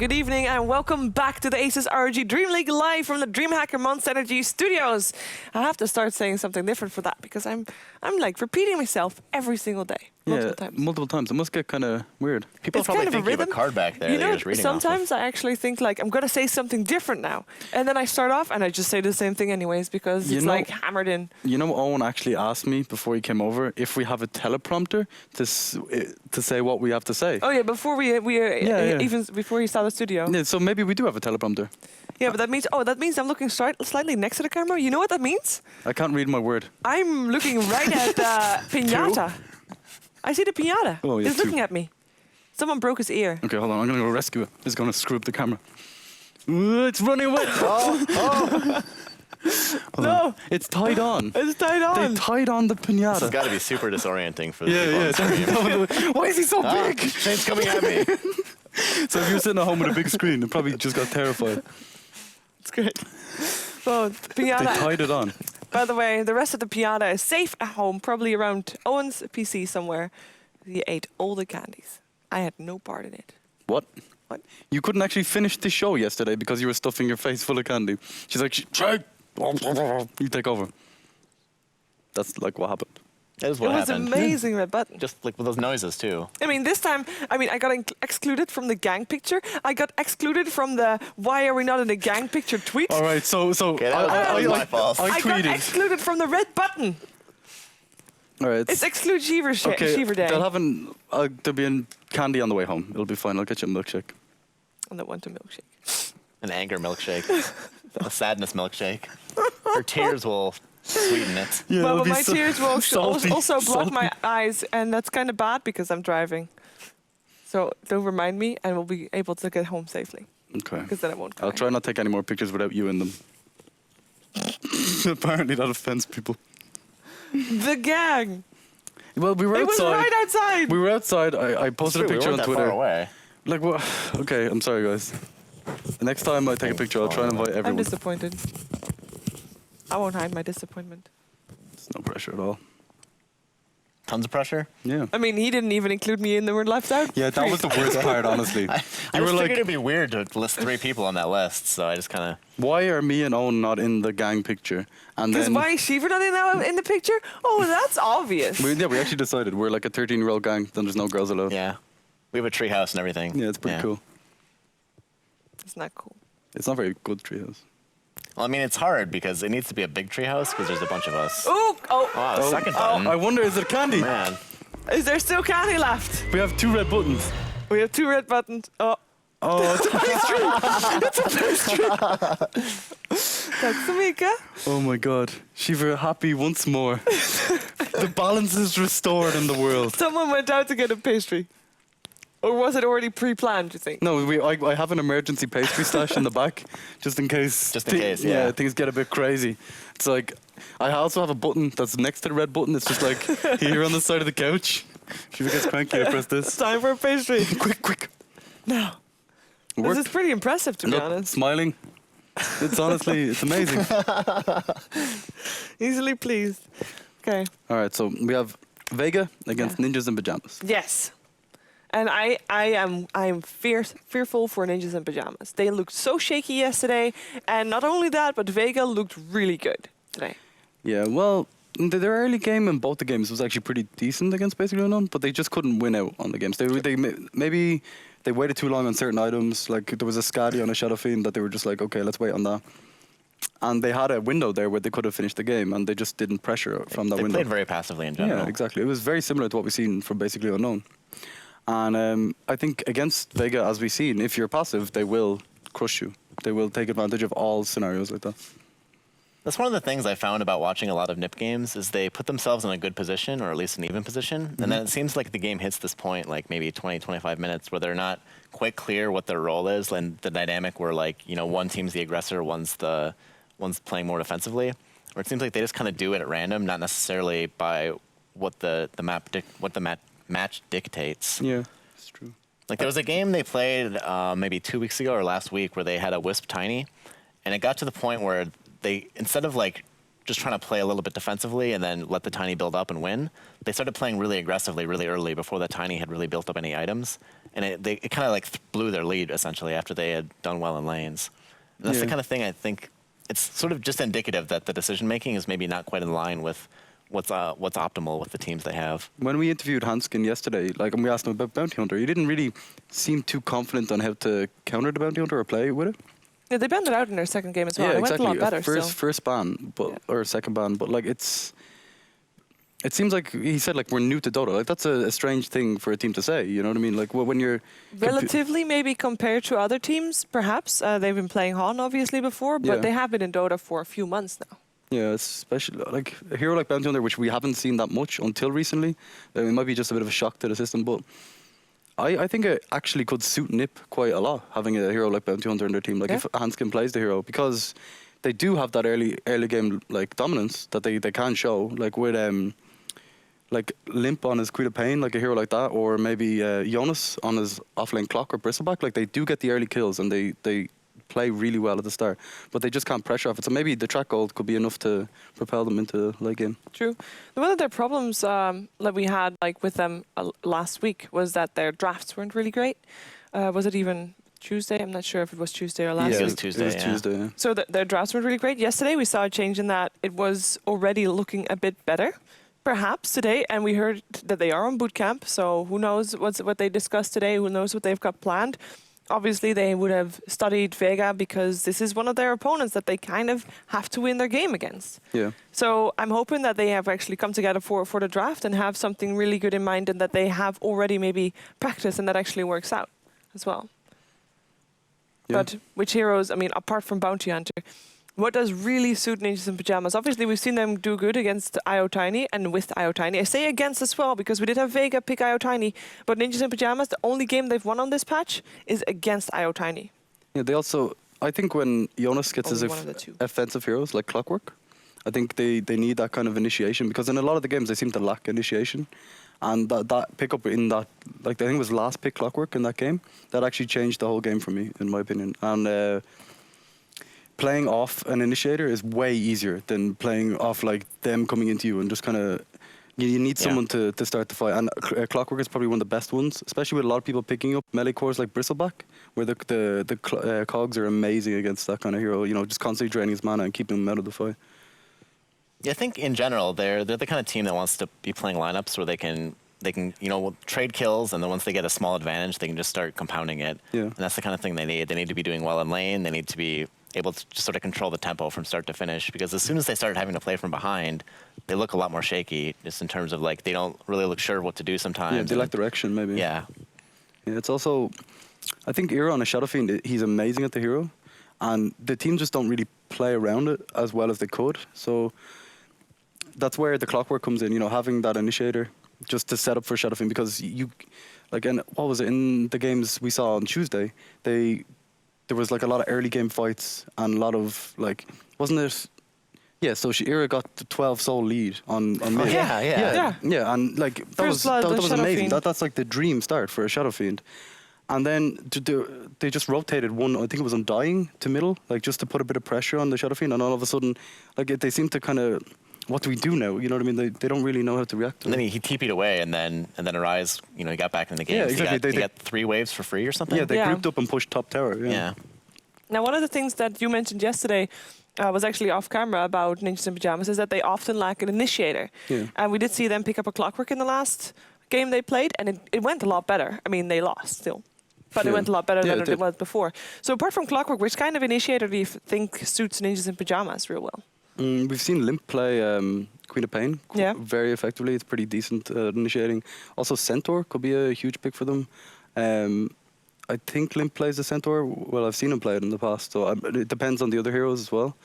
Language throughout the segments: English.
Good evening and welcome back to the ASUS ROG DreamLeague live from the DreamHack Monster Energy Studios. I have to start saying something different for that because I'm like repeating myself every single day. Multiple times. It must get kind of weird. People probably think you have a card back there. You know, just reading sometimes I actually think like I'm going to say something different now. And then I start off and I just say the same thing anyways because it's like hammered in. You know, Owen actually asked me before he came over if we have a teleprompter to say what we have to say. Oh yeah, before even before he started the studio. Yeah, so maybe we do have a teleprompter. Yeah, but that means I'm looking slightly next to the camera. You know what that means? I can't read my word. I'm looking right at Pinata. I see the Pinata. Oh, yeah, He's looking at me. Someone broke his ear. Okay, hold on. I'm going to go rescue it. It's going to screw up the camera. Ooh, it's running away. No. It's tied on. It's tied on. They tied on the Pinata. This has got to be super disorienting for the people on stream. Why is he so big? Shane's coming at me. So if you're sitting at home with a big screen, you probably just got terrified. It's great. Well, Pinata. They tied it on. By the way, the rest of the Pinata is safe at home, probably around Owen's PC somewhere. He ate all the candies. I had no part in it. What? What? You couldn't actually finish the show yesterday because you were stuffing your face full of candy. She's like, Shane, you take over. That's like what happened. That is what happened. It was amazing, Red Button. Just like with those noises too. I mean, this time, I got excluded from the gang picture. I got excluded from the "Why are we not in the gang picture" tweet. All right, so okay, that was my fault. I got excluded from the red button. All right, it's exclude Sheever Day. There'll be candy on the way home. It'll be fine. I'll get you a milkshake. I don't want a milkshake. An anger milkshake. A sadness milkshake. Her tears will sweeten it. Yeah, but my tears will also block my eyes, and that's kind of bad because I'm driving. So don't remind me, and we'll be able to get home safely. Okay. Because then I won't cry. I'll try not to take any more pictures without you in them. Apparently that offends people. The gang. Well, we were outside. It was right outside. We were outside. I posted a picture on Twitter. We weren't that far away. Like what? Okay, I'm sorry, guys. The next time I take a picture, I'll try and invite everyone. I'm disappointed. I won't hide my disappointment. It's no pressure at all. Tons of pressure? Yeah. I mean, he didn't even include me in the word left out. Yeah, that was the worst part, honestly. I just figured it'd be weird to list 3 people on that list, so I just kind of... Why are me and Owen not in the gang picture? Because why is Sheever not in the picture? Oh, that's obvious. We actually decided. We're like a 13-year-old gang, then there's no girls allowed. Yeah. We have a treehouse and everything. Yeah, it's pretty cool. It's not cool. It's not very good treehouse. Well, I mean, it's hard because it needs to be a big treehouse because there's a bunch of us. Ooh, the second button. I wonder, is it candy? Man. Is there still candy left? We have 2 red buttons. We have 2 red buttons. Oh, it's a pastry! It's a pastry! That's Mika. Oh my god. Sheever happy once more. The balance is restored in the world. Someone went out to get a pastry. Or was it already pre-planned, you think? No, I have an emergency pastry stash in the back, just in case. Just in case, yeah. Yeah, things get a bit crazy. It's like, I also have a button that's next to the red button. It's just like here on the side of the couch. If you gets cranky, I press this. It's time for a pastry. Quick. No. This is pretty impressive, to be honest. Smiling. It's honestly, it's amazing. Easily pleased. Okay. All right, so we have Vega against Ninjas in Pyjamas. Yes. And I am fearful for Ninjas in Pyjamas. They looked so shaky yesterday, and not only that, but Vega looked really good today. Yeah, well, their early game in both the games was actually pretty decent against Basically Unknown, but they just couldn't win out on the games. Maybe they waited too long on certain items. Like there was a Scadi on a Shadow Fiend that they were just like, okay, let's wait on that. And they had a window there where they could have finished the game, and they just didn't pressure from that window. They played very passively in general. Yeah, exactly. It was very similar to what we've seen from Basically Unknown. And I think against Vega, as we've seen, if you're passive, they will crush you. They will take advantage of all scenarios like that. That's one of the things I found about watching a lot of NIP games is they put themselves in a good position, or at least an even position. Mm-hmm. And then it seems like the game hits this point, like maybe 20, 25 minutes, where they're not quite clear what their role is, and the dynamic where, like, you know, one team's the aggressor, one's playing more defensively. Or it seems like they just kind of do it at random, not necessarily by what the match dictates. Yeah, it's true. Like there was a game they played maybe 2 weeks ago or last week where they had a Wisp Tiny, and it got to the point where they, instead of like just trying to play a little bit defensively and then let the Tiny build up and win. They started playing really aggressively really early before the Tiny had really built up any items. And it kind of like blew their lead, essentially, after they had done well in lanes. And that's the kind of thing I think, it's sort of just indicative that the decision-making is maybe not quite in line with what's optimal with the teams they have. When we interviewed Hanskin yesterday, and we asked him about Bounty Hunter, he didn't really seem too confident on how to counter the Bounty Hunter or play with it. Yeah, they banned it out in their second game as well. Yeah, It exactly. went a lot better. First ban, or second ban, but like it seems like he said like we're new to Dota. Like that's a strange thing for a team to say. You know what I mean? Like when you're Relatively, maybe compared to other teams, perhaps they've been playing Han obviously before, but Yeah. they have been in Dota for a few months now. Yeah, especially like a hero like Bounty Hunter, which we haven't seen that much until recently. It might be just a bit of a shock to the system, but I think it actually could suit Nip quite a lot, having a hero like Bounty Hunter in their team. Like if Hanskin plays the hero, because they do have that early game like dominance that they can show, like with like Limp on his Queen of Pain, like a hero like that, or maybe Jonas on his offlane Clock or Bristleback. Like they do get the early kills and they play really well at the start, but they just can't pressure off it. So maybe the track gold could be enough to propel them into late game. True. One of their problems that we had like with them last week was that their drafts weren't really great. Was it even Tuesday? I'm not sure if it was Tuesday or last it week. was Tuesday, It was yeah. Tuesday, yeah. So their drafts weren't really great. Yesterday we saw a change in that it was already looking a bit better. Perhaps today, and we heard that they are on boot camp, so who knows what they discussed today, who knows what they've got planned. Obviously, they would have studied Vega because this is one of their opponents that they kind of have to win their game against. Yeah. So I'm hoping that they have actually come together for the draft and have something really good in mind and that they have already maybe practiced and that actually works out as well. Yeah. But which heroes, I mean, apart from Bounty Hunter, what does really suit Ninjas in Pyjamas? Obviously, we've seen them do good against IO Tiny and with IO Tiny. I say against as well because we did have Vega pick IO Tiny, but Ninjas in Pyjamas, the only game they've won on this patch is against IO Tiny. Yeah, they also, I think when Jonas gets his Only one of the two. offensive heroes like Clockwork, I think they need that kind of initiation, because in a lot of the games they seem to lack initiation. And that pickup in that, like I think it was last pick Clockwork in that game, that actually changed the whole game for me, in my opinion. And playing off an initiator is way easier than playing off like them coming into you and just kind of, you need someone to start the fight. And Clockwork is probably one of the best ones, especially with a lot of people picking up melee cores like Bristleback, where the cogs are amazing against that kind of hero, you know, just constantly draining his mana and keeping him out of the fight. Yeah, I think in general they're the kind of team that wants to be playing lineups where they can trade kills, and then once they get a small advantage, they can just start compounding it. Yeah. And that's the kind of thing they need. They need to be doing well in lane. They need to be able to just sort of control the tempo from start to finish, because as soon as they start having to play from behind, they look a lot more shaky, just in terms of like they don't really look sure what to do sometimes. Yeah, they lack direction maybe. Yeah. Yeah, it's also, I think Ira on a Shadow Fiend, he's amazing at the hero, and the team just don't really play around it as well as they could. So that's where the Clockwork comes in, you know, having that initiator just to set up for Shadow Fiend, because you, like, and what was it, in the games we saw on Tuesday, there was like a lot of early game fights and a lot of like, wasn't it? Yeah, so Ira got the 12 soul lead on mid. Yeah. And like that First was blood on that was Shadow amazing. Fiend. That's like the dream start for a Shadow Fiend. And then they just rotated one, I think it was Undying, to middle, like just to put a bit of pressure on the Shadow Fiend, and all of a sudden, like they seem to kind of, what do we do now? You know what I mean? They don't really know how to react to And it. then he TP'd away, and then Arise, you know, he got back in the game. Yeah, So exactly. He got 3 waves for free or something. Yeah, they Yeah. grouped up and pushed top tower. Yeah. Now, one of the things that you mentioned yesterday was actually off camera about Ninjas in Pyjamas is that they often lack an initiator. Yeah. And we did see them pick up a Clockwork in the last game they played, and it went a lot better. I mean, they lost still, but it Yeah. went a lot better Yeah, than it it did. was before. So apart from Clockwork, which kind of initiator do you think suits Ninjas in Pyjamas real well? We've seen Limp play Queen of Pain very effectively. It's pretty decent initiating. Also, Centaur could be a huge pick for them. I think Limp plays the Centaur. Well, I've seen him play it in the past, so it depends on the other heroes as well.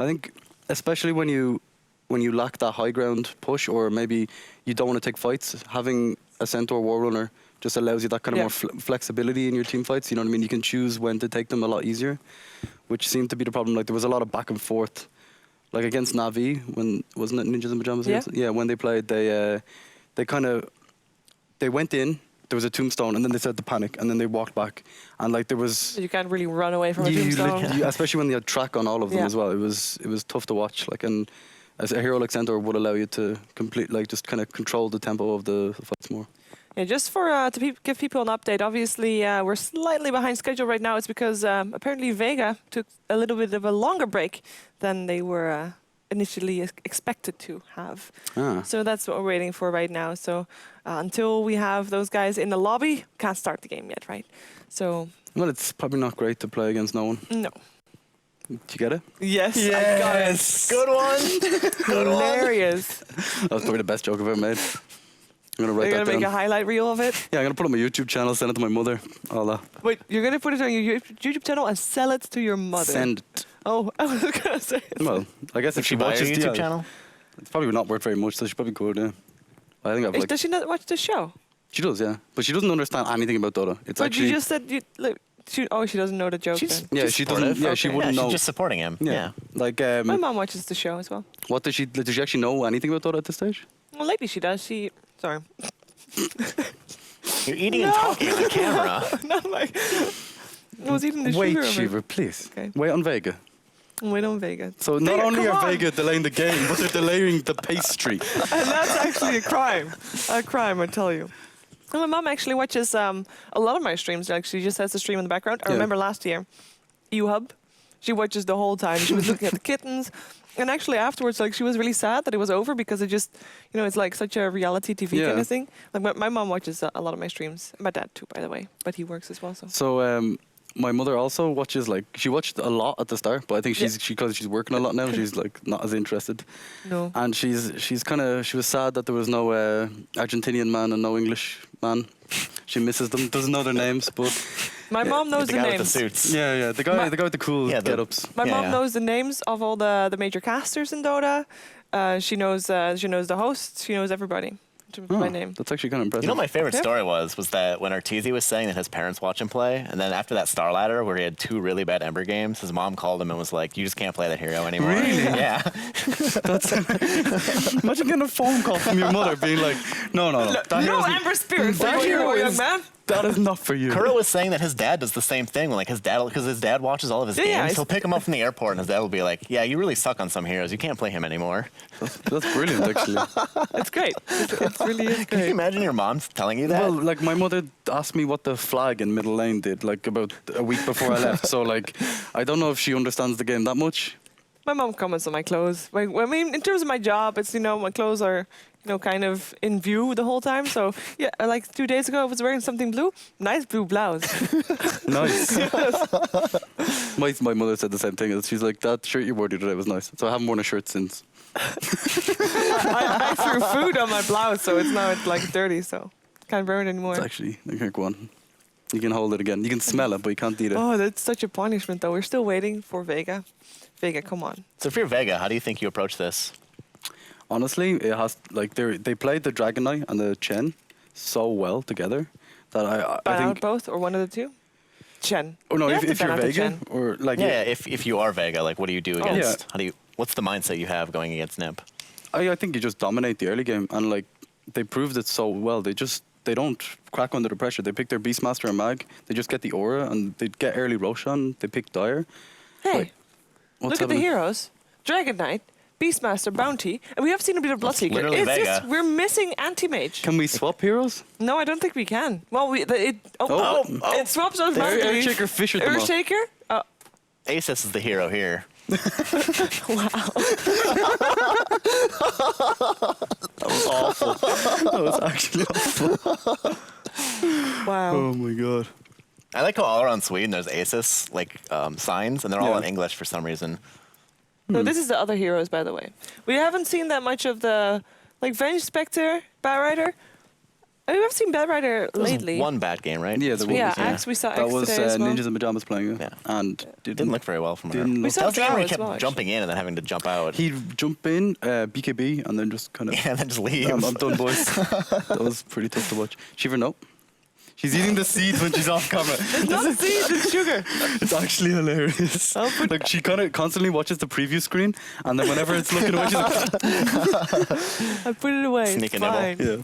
I think, especially when you lack that high ground push, or maybe you don't want to take fights, having a Centaur Warrunner just allows you that kind of more flexibility in your team fights. You know what I mean? You can choose when to take them a lot easier, which seemed to be the problem. Like there was a lot of back and forth, like against Na'Vi, when wasn't it Ninjas in Pyjamas? Yeah. Yeah, when they played, they went in, there was a tombstone, and then they said to panic, and then they walked back, and like there was. You can't really run away from a You tombstone. especially when they had track on all of them Yeah. as well. It was tough to watch. Like, and as a hero like Centaur would allow you to just kind of control the tempo of the fights more. Yeah, just for give people an update. Obviously, we're slightly behind schedule right now. It's because apparently Vega took a little bit of a longer break than they were initially expected to have. So that's what we're waiting for right now. So until we have those guys in the lobby, can't start the game yet, right? So Well, it's probably not great to play against no one. no. Did you get it? Yes, I got it. Good one. Good one. Hilarious. That was probably the best joke I've ever made. I'm gonna Are write you that gonna down. make a highlight reel of it? Yeah, I'm gonna put it on my YouTube channel, send it to my mother. All that. Wait, you're gonna put it on your YouTube channel and sell it to your mother? Send it. Oh, I was gonna say. Well, I guess if she Buy your watches YouTube the channel. it's probably not worth very much, so she probably could. Yeah. I think I've like. Does she not watch the show? She does, yeah, but she doesn't understand anything about Dota. It's But actually. you just said you. Look, she doesn't know the joke. She's Then. Yeah, just she doesn't. supportive. Yeah, she Okay. wouldn't yeah, know. She's just supporting him. Yeah. Like, My mom watches the show as well. what does she actually know anything about Dota at this stage? Well, lately she does. Sorry. You're eating and talking on the camera. Not like. I was eating the Wait, sugar. Shiver, please. Okay. Wait on Vega. Wait on Vega. So not Vega, only come are on. Vega delaying the game, but they're delaying the pastry. And that's actually a crime. A crime, I tell you. And my mom actually watches a lot of my streams. Like, she just has the stream in the background. I Yeah. remember last year, U-Hub, she watches the whole time. She was looking at the kittens. And actually afterwards, like, she was really sad that it was over because it just, it's like such a reality TV Yeah. kind of thing. Like, my mom watches a lot of my streams. My dad too, by the way. But he works as well, so. So my mother also watches, like, she watched a lot at the start, but I think because she's working a lot now, she's like not as interested. No. And she was sad that there was no Argentinian man and no English man. She misses them. Doesn't know their names, but My mom knows the the guy names. with the suits. yeah, the guy with the cool Yeah, the- get-ups. My Yeah, mom yeah. knows the names of all the major casters in Dota. She knows the hosts. She knows everybody by name. That's actually kind of impressive. You know, my favorite Yeah. story was that when Arteezy was saying that his parents watch him play, and then after that Star Ladder where he had 2 really bad Ember games, his mom called him and was like, "You just can't play that hero anymore." Really? Yeah. Imagine getting a phone call from your mother being like, no. That No hero's- Ember Spirit for that your hero young is- man. That is not for you. Kuro was saying that his dad does the same thing. Like because his dad watches all of his Yeah, games. it's- He'll pick him up from the airport, and his dad will be like, "Yeah, you really suck on some heroes. You can't play him anymore." That's brilliant, actually. It's great. It really is Can you great. imagine your mom telling you that? Well, like my mother asked me what the flag in middle lane did, like about a week before I left. So like, I don't know if she understands the game that much. My mom comments on my clothes. Like, I mean, in terms of my job, it's my clothes are kind of in view the whole time. So yeah, like 2 days ago, I was wearing something blue. Nice blue blouse. Nice. My mother said the same thing. She's like, that shirt you wore today was nice. So I haven't worn a shirt since. I threw food on my blouse, so it's like dirty. So can't wear it anymore. It's actually, okay, go on. You can hold it again. You can smell it, but you can't eat it. Oh, that's such a punishment, though. We're still waiting for Vega. Vega, come on. So if you're Vega, how do you think you approach this? Honestly, it has like they played the Dragon Knight and the Chen so well together that I Ban out think. both or one of the two? Chen. Oh no, You have to if ban you're out the Vega Chen. or like Yeah, if you are Vega, like what do you do against? Yeah. What's the mindset you have going against Nip? I think you just dominate the early game, and like they proved it so well. They don't crack under the pressure. They pick their Beastmaster and Mag. They just get the aura, and they get early Roshan. They pick Dire. Hey, Like, what's look at the happening? heroes. Dragon Knight, Beastmaster, Bounty, and we have seen a bit of Bloodseeker. literally It's Vega. just, we're missing Anti-Mage. Can we swap heroes? No, I don't think we can. Well, Oh. it swaps automatically. Earthshaker fished them off. Earthshaker? Oh, ASUS is the hero here. That was awful. That was actually awful. wow. Oh my god. I like how all around Sweden there's ASUS signs, and they're all Yeah. in English for some reason. No, this is the other heroes, by the way. We haven't seen that much of the, Venge Spectre, Batrider. I mean, we've seen Batrider There was layly. one bad game, right? Yeah, This there week? Yeah, was, Axe, we saw That Axe was today as well. Ninjas in Pyjamas playing it, Yeah. and Didn't look very well from her. Didn't We look- saw That was the game where he Drow as kept well, actually. jumping in and then having to jump out. He'd jump in, BKB, and then just kind of. Yeah, and then just leave. I'm done, boys. That was pretty tough to watch. Shiver, no. She's eating the seeds when she's off camera. It's not seeds, it's sugar. It's actually hilarious. I'll put- Like she kind of constantly watches the preview screen, and then whenever it's looking away, she's like, I put it away. Sneak it's a nibble. fine. "Yeah,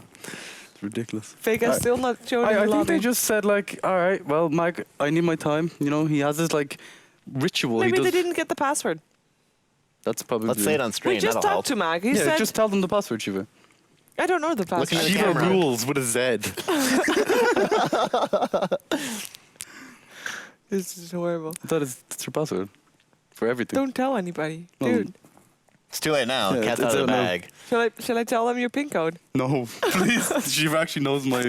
it's ridiculous. Vega's still not showing in I the think they lobby. just said like, all right, well, Mike, I need my time. You know, he has this like ritual. Maybe he they does. didn't get the password. That's probably. Let's say it on We stream. just That'll help. talked to Mag. He Yeah, said, just tell them the password, Shiva. I don't know the Looking password. at the Shiva camera. rules with a Z. This is horrible. That's your password for everything. Don't tell anybody, Oh. dude. It's too late now. Yeah, Cat's it's out of the out now. bag. Shall I tell them your PIN code? No, please. Shiva actually knows my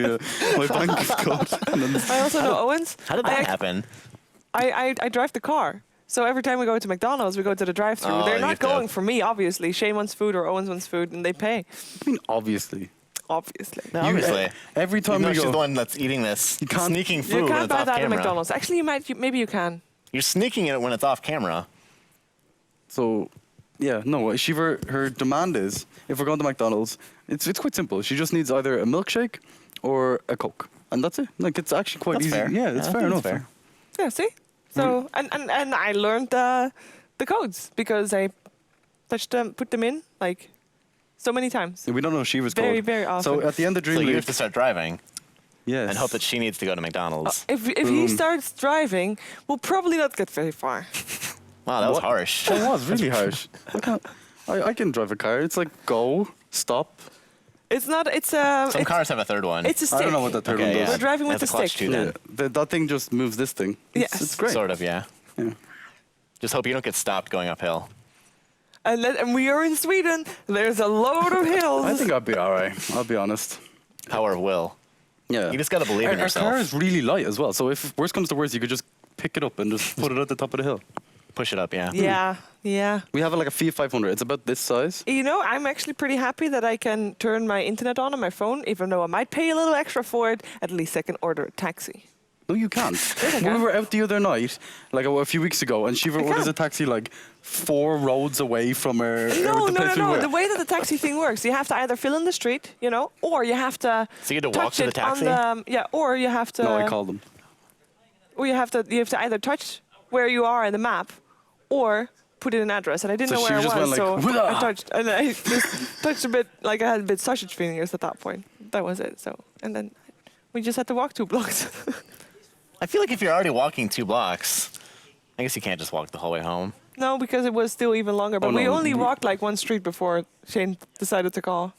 my bank code. And then I also know Owen's. How did I that act- happen? I drive the car. So every time we go to McDonald's, we go to the drive-thru. Oh, They're you not have to- going for me, obviously. Shane wants food or Owens wants food, and they pay. I mean, obviously. Obviously. No, obviously. Every time Even we though she's go, the one that's eating this, You can't- sneaking food You when can't it's buy off that at camera. McDonald's. Actually, maybe you can. You're sneaking it when it's off camera. so yeah, no. Shiva, her demand is if we're going to McDonald's, it's quite simple. She just needs either a milkshake or a Coke, and that's it. Like it's actually quite That's easy. fair. Yeah, it's Yeah, I fair think enough. it's fair. Yeah, see? So, and I learned the codes because I touched them, put them in, like, so many times. We don't know Shiva's Very, code. very So often. at the end of So you DreamLeague, have to start driving yes, and hope that she needs to go to McDonald's. If he Boom. starts driving, we'll probably not get very far. Wow, that was What? harsh. That was really harsh. I can drive a car. It's like go, stop. It's not, it's Some it's, cars have a third one. it's a stick. I don't know what that third Okay, one yeah. does. We're driving It with has the a clutch stick. too, then. Yeah, that thing just moves this thing. Yes. It's great. Sort of, yeah. Yeah. Just hope you don't get stopped going uphill. And we are in Sweden. There's a load of hills. I think I'll be all right. I'll be honest. Power of will. Yeah. You just got to believe in Our yourself. car is really light as well. So if worst comes to worst, you could just pick it up and just put it at the top of the hill. Push it up, yeah. Yeah, yeah. We have like a Fiat 500. It's about this size. You know, I'm actually pretty happy that I can turn my internet on my phone, even though I might pay a little extra for it. At least I can order a taxi. No, you can't. I When can. we were out the other night, like a few weeks ago, and Shiva I orders can. a taxi like 4 roads away from her. No, the no, no, place we no. were. The way that the taxi thing works, you have to either fill in the street, you know, or you have to So you had to walk touch to the it taxi? on the or you have to. No, I called them. Or you have to either touch where you are in the map, or put in an address. And I didn't So know she where I just was, went so like, "Whoa!" I touched, and I just touched a bit, like I had a bit sausage fingers at that point. That was it. So, and then we just had to walk 2 blocks. I feel like if you're already walking 2 blocks, I guess you can't just walk the whole way home. No, because it was still even longer. But Oh, we no, only we- walked like 1 street before Shane decided to call.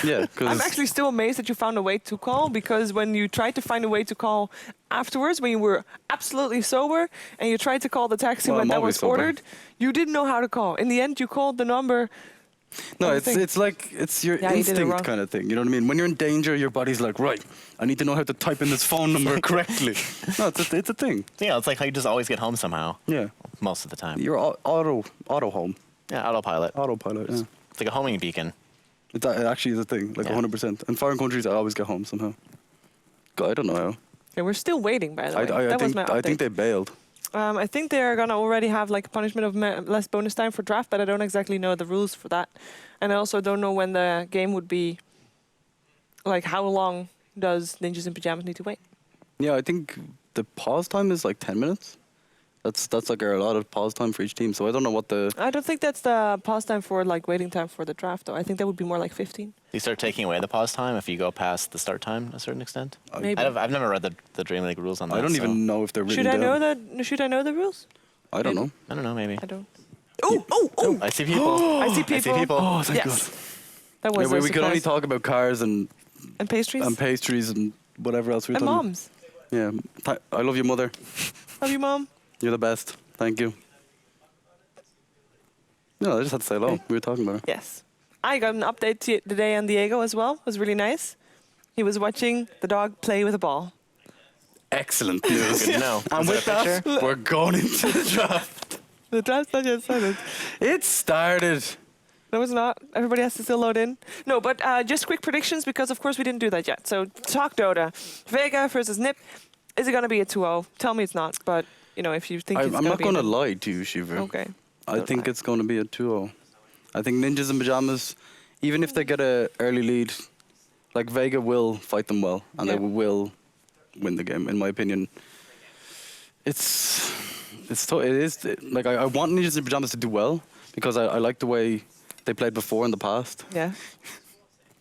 Yeah, I'm because actually still amazed that you found a way to call, because when you tried to find a way to call afterwards, when you were absolutely sober and you tried to call the taxi Well, when I'm that always was sober. ordered, you didn't know how to call. In the end, you called the number. no, I it's think- it's like it's your Yeah, you did it instinct wrong. kind of thing. You know what I mean? When you're in danger, your body's like, right, I need to know how to type in this phone number correctly. No, it's a thing. Yeah, it's like how you just always get home somehow, Yeah, most of the time. you're auto home, Yeah, autopilot. autopilot. Yeah, It's like a homing beacon. it actually is a thing, like Yeah. 100%. In foreign countries, I always get home somehow. God, I don't know how. Okay, we're still waiting, by the way. I that was think my update. I think they bailed. I think they're gonna already have like a punishment of less bonus time for draft, but I don't exactly know the rules for that, and I also don't know when the game would be. Like, how long does Ninjas in Pyjamas need to wait? Yeah, I think the pause time is like 10 minutes. That's like a lot of pause time for each team. So I don't know what the. I don't think that's the pause time for like waiting time for the draft, though. I think that would be more like 15. You start taking away the pause time if you go past the start time to a certain extent. Maybe. I've never read the DreamLeague rules on that. I don't so even know if they're written Should I down. know the Should I know the rules? I don't know. I don't know, maybe. I don't. Oh! I see people. I see people. I see people. Oh, thank Yes. God. That was Yeah, a we could only surprise. talk about cars and And pastries and whatever else we were And talking. moms. Yeah, I love you, mother. Love you, mom. You're the best. Thank you. No, I just had to say hello. Okay. We were talking about it. Yes. I got an update today on Diego as well. It was really nice. He was watching the dog play with a ball. Excellent news. Good to know. And Was with it a that, picture? we're going into the draft. The draft's not yet started. It started. No, it's not. Everybody has to still load in. No, but just quick predictions, because of course we didn't do that yet. So talk Dota. Vega versus Nip. Is it going to be a 2-0? Tell me it's not, but you know, if you think it's I'm not going going to to lie to you, Shiva. Okay. I Don't think lie. it's going to be a 2-0. I think Ninjas in Pyjamas, even if they get an early lead, like Vega will fight them well, and Yeah. they will win the game, in my opinion. It is like I want Ninjas in Pyjamas to do well because I like the way they played before in the past. Yeah.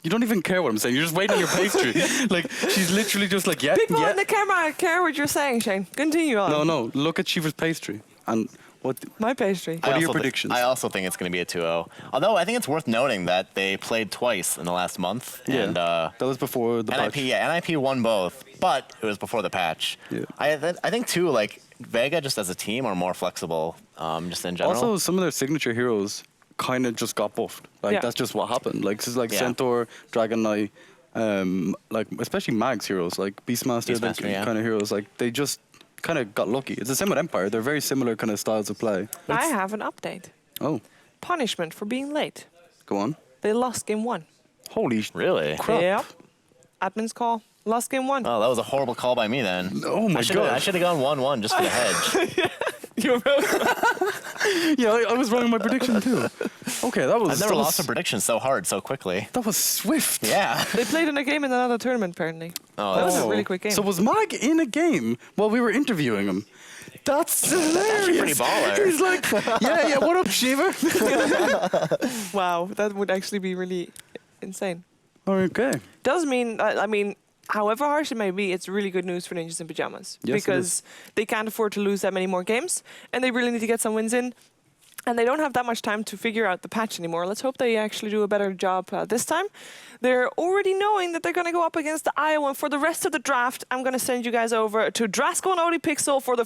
You don't even care what I'm saying. You're just waiting on your pastry. Like, she's literally just like, yeah, People yeah. in the camera care what you're saying, Shane. Continue on. No. Look at Shiva's pastry. And what? My pastry. What are your predictions? I also think it's going to be a 2-0. Although I think it's worth noting that they played twice in the last month. Yeah. And, that was before the patch. NIP won both, but it was before the patch. Yeah. I think, too, like, Vega just as a team are more flexible just in general. Also, some of their signature heroes kind of just got buffed. Like, Yeah. that's just what happened. Like, this is like Yeah. Centaur, Dragon Knight, like, especially Mag's heroes, like Beastmaster, Yeah. kind of heroes. Like, they just kind of got lucky. It's the same with Empire. They're very similar kind of styles of play. I have an update. Oh, Punishment for being late. go on. They lost game 1. Holy Really? crap. Yep. Admin's call. Lost game 1. Oh, that was a horrible call by me then. Oh my I god. should have gone 1-1 just for the hedge. You're welcome. Yeah, I was wrong on my prediction too. Okay, that was. I've never that lost a was, prediction so hard so quickly. that was swift. Yeah. They played in a game in another tournament, apparently. Oh, That was that's a really quick game. So was Mag in a game while we were interviewing him? That's hilarious. pretty baller. He's like, yeah, what up, Shiva? Wow, that would actually be really insane. Okay. Does mean, I mean, however harsh it may be, it's really good news for Ninjas in Pyjamas. Yes, it because they can't afford to lose that many more games, and they really need to get some wins in. And they don't have that much time to figure out the patch anymore. Let's hope they actually do a better job this time. They're already knowing that they're going to go up against the Iowa. And for the rest of the draft, I'm going to send you guys over to Drasko and Odie Pixel for the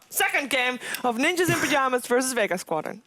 second game of Ninjas in Pyjamas versus Vega Squadron.